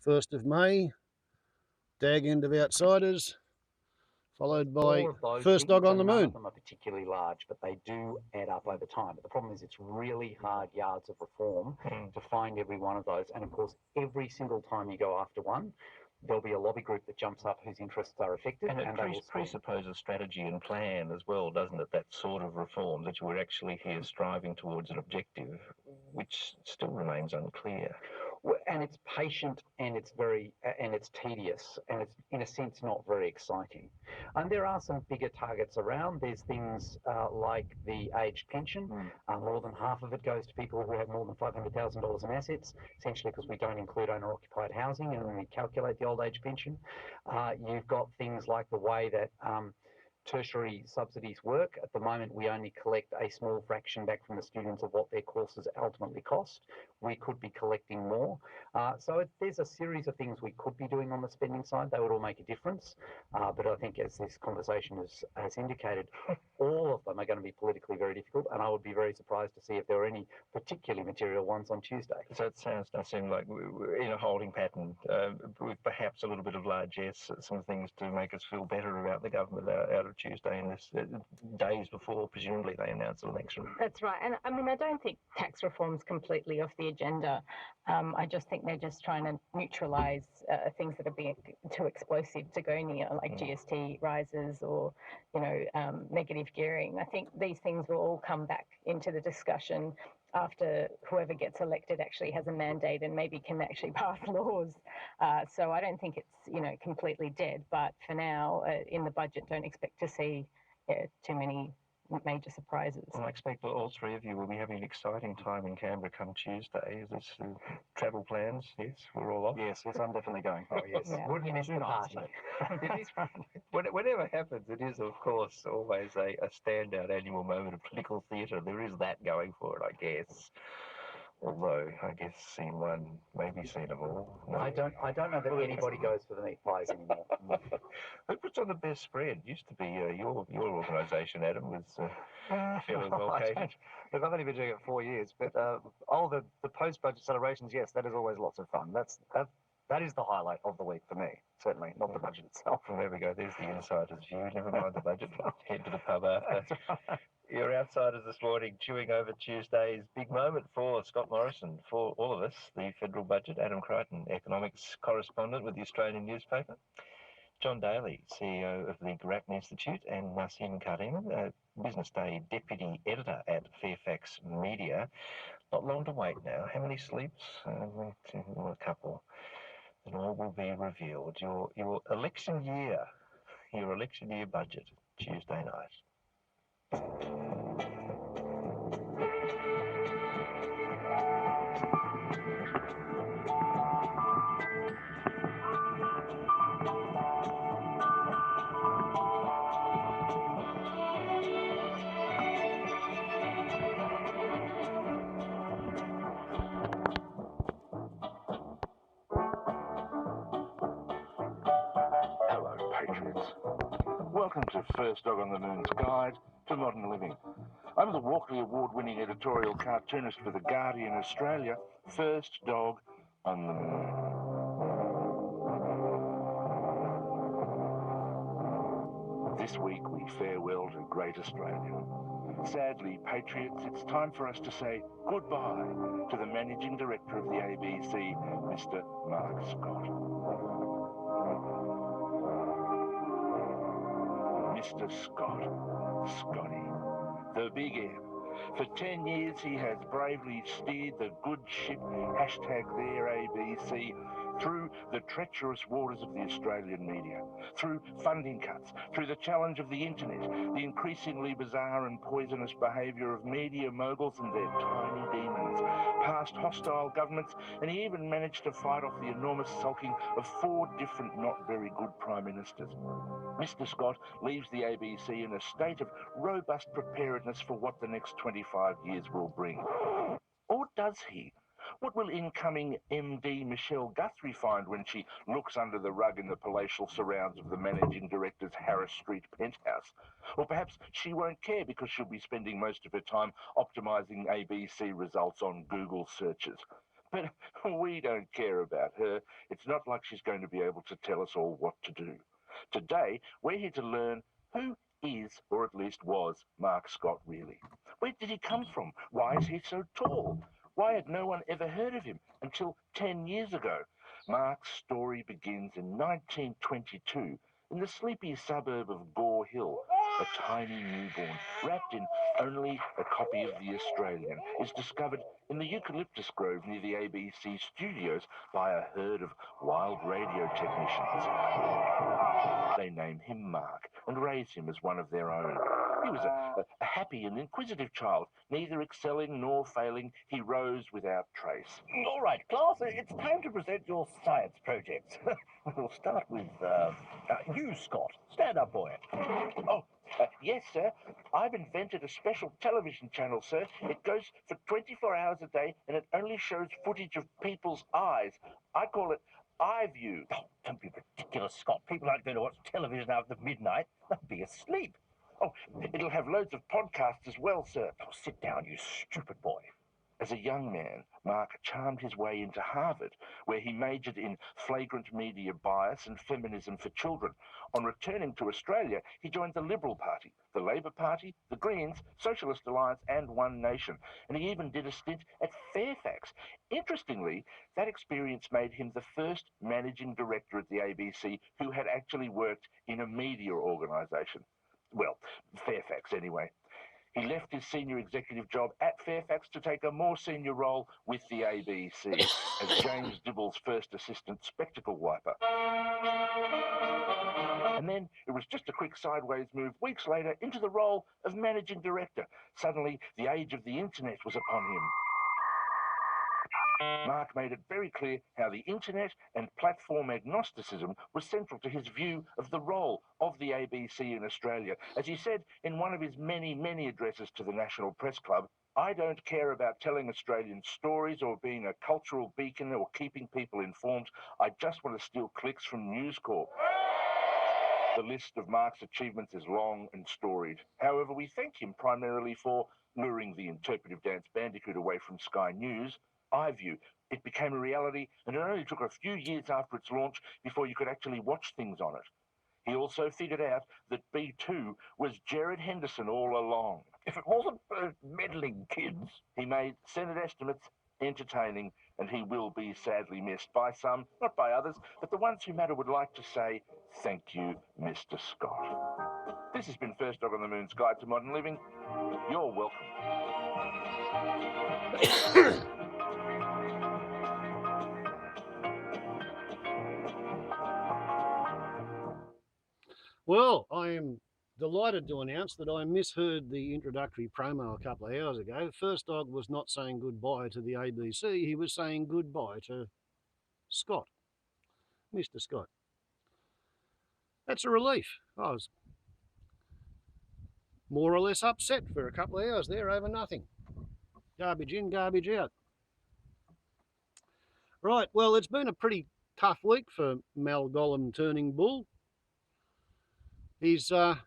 1st of May, Dag End of Outsiders, followed by First Dog on the Moon. None of them are particularly large, but they do add up over time. But the problem is it's really hard yards of reform to find every one of those. And of course, every single time you go after one, there'll be a lobby group that jumps up whose interests are affected. And it presupposes strategy and plan as well, doesn't it? That sort of reform, that we're actually here striving towards an objective, which still remains unclear. And it's patient, and it's very, and it's tedious, and it's in a sense not very exciting. And there are some bigger targets around. There's things like the aged pension. More than half of it goes to people who have more than $500,000 in assets, essentially because we don't include owner-occupied housing and when we calculate the old age pension. You've got things like the way that tertiary subsidies work. At the moment, we only collect a small fraction back from the students of what their courses ultimately cost. We could be collecting more. There's a series of things we could be doing on the spending side. They would all make a difference. But I think as this conversation has indicated, all of them are going to be politically very difficult, and I would be very surprised to see if there are any particularly material ones on Tuesday. So it does seem like we're in a holding pattern, with perhaps a little bit of largesse, some things to make us feel better about the government out of Tuesday, and this days before, presumably, they announce an election. That's right. And I mean, I don't think tax reform's completely off the agenda. I just think they're just trying to neutralise things that are being too explosive to go near, like GST rises or, negative gearing. I think these things will all come back into the discussion after whoever gets elected actually has a mandate and maybe can actually pass laws. So I don't think it's, completely dead. But for now, in the budget, don't expect to see too many major surprises. Well, I expect all three of you will be having an exciting time in Canberra come Tuesday. Is this travel plans? Yes, we're all off? Yes, I'm definitely going. Oh, yes. Yeah. Wouldn't miss the party. Whatever happens, it is, of course, always a standout annual moment of political theatre. There is that going for it, I guess. Although, I guess scene one, maybe scene them all. No. I don't know that anybody goes for the meat pies anymore. Who puts on the best spread? Used to be your organisation, Adam, was fairly well catered. Look, I've only been doing it 4 years, but the post-budget celebrations, yes, that is always lots of fun. That is the highlight of the week for me, certainly, not the budget itself. Well, there we go. There's the insider's view. Never mind the budget. Head to the pub after. Your outsiders this morning, chewing over Tuesday's big moment for Scott Morrison, for all of us, the federal budget. Adam Crichton, economics correspondent with the Australian newspaper. John Daly, CEO of the Grattan Institute, and Nasim Karim, Business Day deputy editor at Fairfax Media. Not long to wait now. How many sleeps? A couple. And all will be revealed. Your election year budget, Tuesday night. Hello, Patriots. Welcome to First Dog on the Moon's Guide to Modern Living. I'm the Walkley Award-winning editorial cartoonist for The Guardian Australia, First Dog on the Moon. This week we farewell to Great Australia. Sadly, Patriots, it's time for us to say goodbye to the Managing Director of the ABC, Mr. Mark Scott. Mr. Scott, Scotty, the Big M. For 10 years he has bravely steered the good ship, #ThereABC, through the treacherous waters of the Australian media, through funding cuts, through the challenge of the internet, the increasingly bizarre and poisonous behaviour of media moguls and their tiny demons, past hostile governments, and he even managed to fight off the enormous sulking of 4 different not very good prime ministers. Mr. Scott leaves the ABC in a state of robust preparedness for what the next 25 years will bring. Or does he? What will incoming MD Michelle Guthrie find when she looks under the rug in the palatial surrounds of the Managing Director's Harris Street penthouse? Or perhaps she won't care because she'll be spending most of her time optimising ABC results on Google searches. But we don't care about her. It's not like she's going to be able to tell us all what to do. Today, we're here to learn who is, or at least was, Mark Scott really. Where did he come from? Why is he so tall? Why had no one ever heard of him until 10 years ago? Mark's story begins in 1922 in the sleepy suburb of Gore Hill. A tiny newborn, wrapped in only a copy of The Australian, is discovered in the eucalyptus grove near the ABC studios by a herd of wild radio technicians. They name him Mark and raise him as one of their own. He was a happy and inquisitive child, neither excelling nor failing. He rose without trace. All right, class, it's time to present your science projects. We'll start with you, Scott. Stand up, boy. Oh, yes, sir. I've invented a special television channel, sir. It goes for 24 hours a day, and it only shows footage of people's eyes. I call it iView. Oh, don't be ridiculous, Scott. People aren't going to watch television after midnight. They'll be asleep. Oh, it'll have loads of podcasts as well, sir. Oh, sit down, you stupid boy. As a young man, Mark charmed his way into Harvard, where he majored in flagrant media bias and feminism for children. On returning to Australia, he joined the Liberal Party, the Labor Party, the Greens, Socialist Alliance and One Nation, and he even did a stint at Fairfax. Interestingly, that experience made him the first managing director at the ABC who had actually worked in a media organisation. Well, Fairfax anyway. He left his senior executive job at Fairfax to take a more senior role with the ABC as James Dibble's first assistant spectacle wiper. And then it was just a quick sideways move weeks later into the role of managing director. Suddenly, the age of the internet was upon him. Mark made it very clear how the internet and platform agnosticism was central to his view of the role of the ABC in Australia. As he said in one of his many, many addresses to the National Press Club, "I don't care about telling Australian stories or being a cultural beacon or keeping people informed. I just want to steal clicks from News Corp." The list of Mark's achievements is long and storied. However, we thank him primarily for luring the interpretive dance Bandicoot away from Sky News. iView. It became a reality, and it only took a few years after its launch before you could actually watch things on it. He also figured out that B2 was Jared Henderson all along. If it wasn't for meddling kids. He made Senate estimates entertaining, and he will be sadly missed by some, not by others, but the ones who matter would like to say, thank you, Mr. Scott. This has been First Dog on the Moon's Guide to Modern Living. You're welcome. Well, I am delighted to announce that I misheard the introductory promo a couple of hours ago. First Dog was not saying goodbye to the ABC, he was saying goodbye to Scott, Mr. Scott. That's a relief. I was more or less upset for a couple of hours there over nothing. Garbage in, garbage out. Right, well, it's been a pretty tough week for Malgollem Turnbull. He's had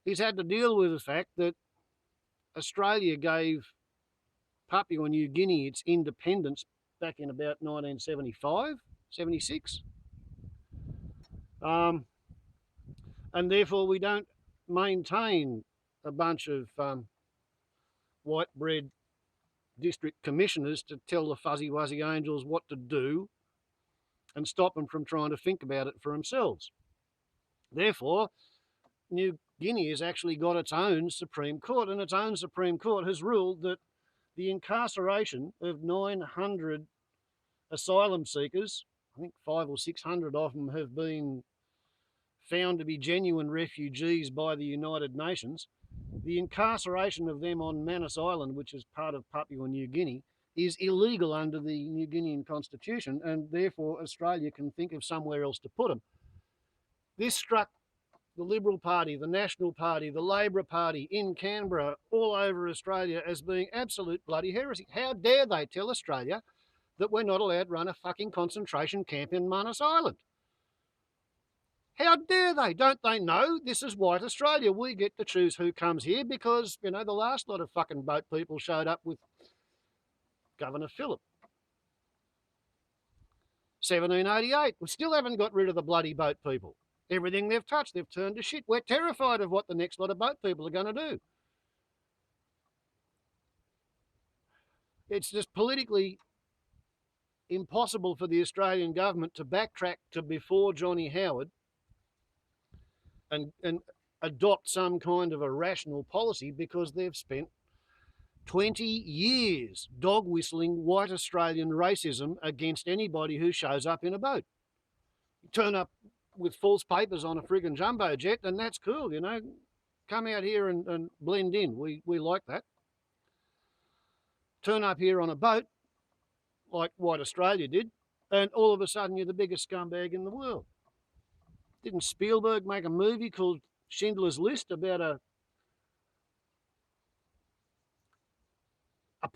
to deal with the fact that Australia gave Papua New Guinea its independence back in about 1975, 76. And therefore we don't maintain a bunch of white-bread district commissioners to tell the fuzzy-wuzzy angels what to do and stop them from trying to think about it for themselves. Therefore, New Guinea has actually got its own Supreme Court, and its own Supreme Court has ruled that the incarceration of 900 asylum seekers, I think 500 or 600 of them have been found to be genuine refugees by the United Nations. The incarceration of them on Manus Island, which is part of Papua New Guinea, is illegal under the New Guinean constitution, and therefore Australia can think of somewhere else to put them. This struck the Liberal Party, the National Party, the Labor Party in Canberra, all over Australia as being absolute bloody heresy. How dare they tell Australia that we're not allowed to run a fucking concentration camp in Manus Island? How dare they? Don't they know this is white Australia? We get to choose who comes here because, you know, the last lot of fucking boat people showed up with Governor Phillip. 1788, we still haven't got rid of the bloody boat people. Everything they've touched, they've turned to shit. We're terrified of what the next lot of boat people are going to do. It's just politically impossible for the Australian government to backtrack to before Johnny Howard and adopt some kind of a rational policy, because they've spent 20 years dog whistling white Australian racism against anybody who shows up in a boat. You turn up with false papers on a friggin' jumbo jet, and that's cool, you know. Come out here and blend in. We like that. Turn up here on a boat, like White Australia did, and all of a sudden you're the biggest scumbag in the world. Didn't Spielberg make a movie called Schindler's List about a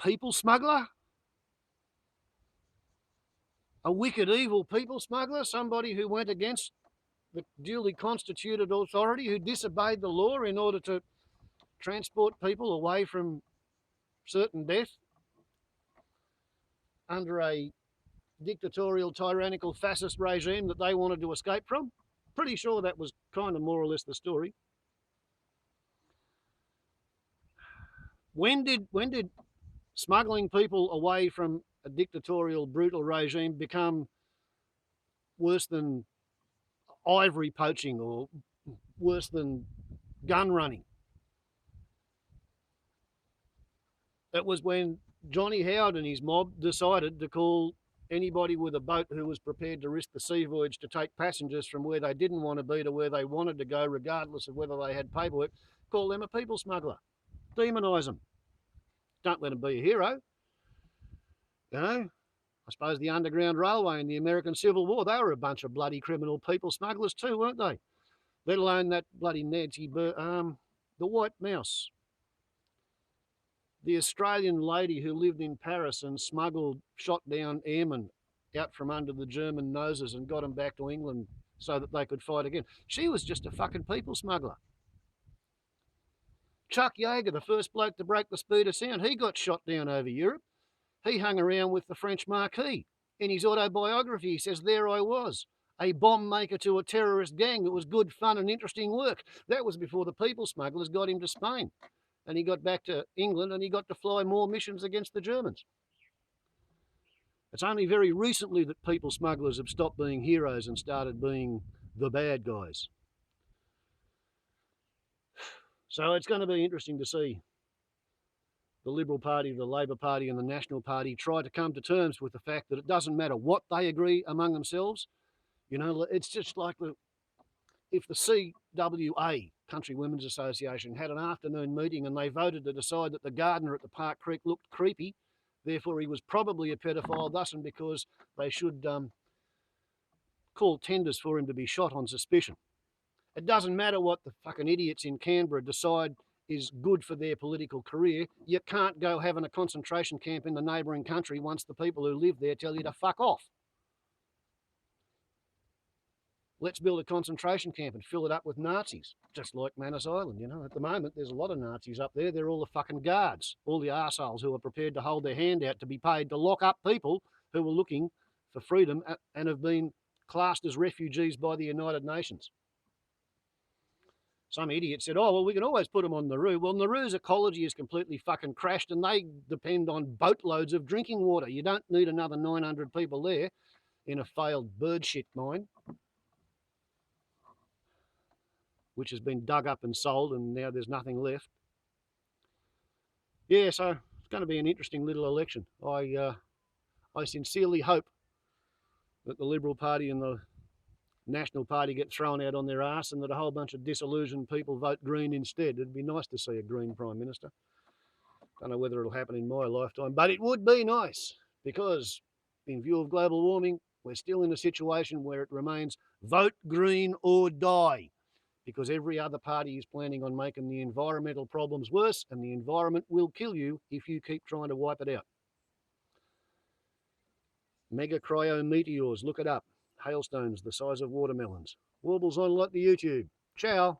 people smuggler? A wicked, evil people smuggler? Somebody who went against the duly constituted authority, who disobeyed the law in order to transport people away from certain death under a dictatorial, tyrannical, fascist regime that they wanted to escape from. Pretty sure that was kind of more or less the story. When did smuggling people away from a dictatorial, brutal regime become worse than ivory poaching or worse than gun running? It was when Johnny Howard and his mob decided to call anybody with a boat who was prepared to risk the sea voyage to take passengers from where they didn't want to be to where they wanted to go, regardless of whether they had paperwork, call them a people smuggler. Demonise them. Don't let them be a hero. You know, I suppose the Underground Railway in the American Civil War, they were a bunch of bloody criminal people smugglers too, weren't they? Let alone that bloody Nancy, the White Mouse. The Australian lady who lived in Paris and smuggled, shot down airmen out from under the German noses and got them back to England so that they could fight again. She was just a fucking people smuggler. Chuck Yeager, the first bloke to break the speed of sound, he got shot down over Europe. He hung around with the French Marquis. In his autobiography, he says, "There I was, a bomb maker to a terrorist gang that was good fun and interesting work." That was before the people smugglers got him to Spain. And he got back to England and he got to fly more missions against the Germans. It's only very recently that people smugglers have stopped being heroes and started being the bad guys. So it's going to be interesting to see the Liberal Party, the Labor Party and the National Party try to come to terms with the fact that it doesn't matter what they agree among themselves. You know, it's just like if the CWA, Country Women's Association, had an afternoon meeting and they voted to decide that the gardener at the Park Creek looked creepy, therefore he was probably a pedophile, thus and because they should call tenders for him to be shot on suspicion. It doesn't matter what the fucking idiots in Canberra decide is good for their political career. You can't go having a concentration camp in the neighbouring country once the people who live there tell you to fuck off. Let's build a concentration camp and fill it up with Nazis, just like Manus Island. You know, at the moment, there's a lot of Nazis up there. They're all the fucking guards, all the arseholes who are prepared to hold their hand out to be paid to lock up people who are looking for freedom and have been classed as refugees by the United Nations. Some idiot said, "Oh, well, we can always put them on Nauru." Well, Nauru's ecology is completely fucking crashed and they depend on boatloads of drinking water. You don't need another 900 people there in a failed bird shit mine, which has been dug up and sold and now there's nothing left. Yeah, so it's going to be an interesting little election. I sincerely hope that the Liberal Party and the National Party get thrown out on their arse and that a whole bunch of disillusioned people vote Green instead. It'd be nice to see a Green Prime Minister. Don't know whether it'll happen in my lifetime, but it would be nice because in view of global warming, we're still in a situation where it remains vote Green or die, because every other party is planning on making the environmental problems worse, and the environment will kill you if you keep trying to wipe it out. Mega cryometeors, look it up. Hailstones the size of watermelons. Warbles on like the YouTube. Ciao.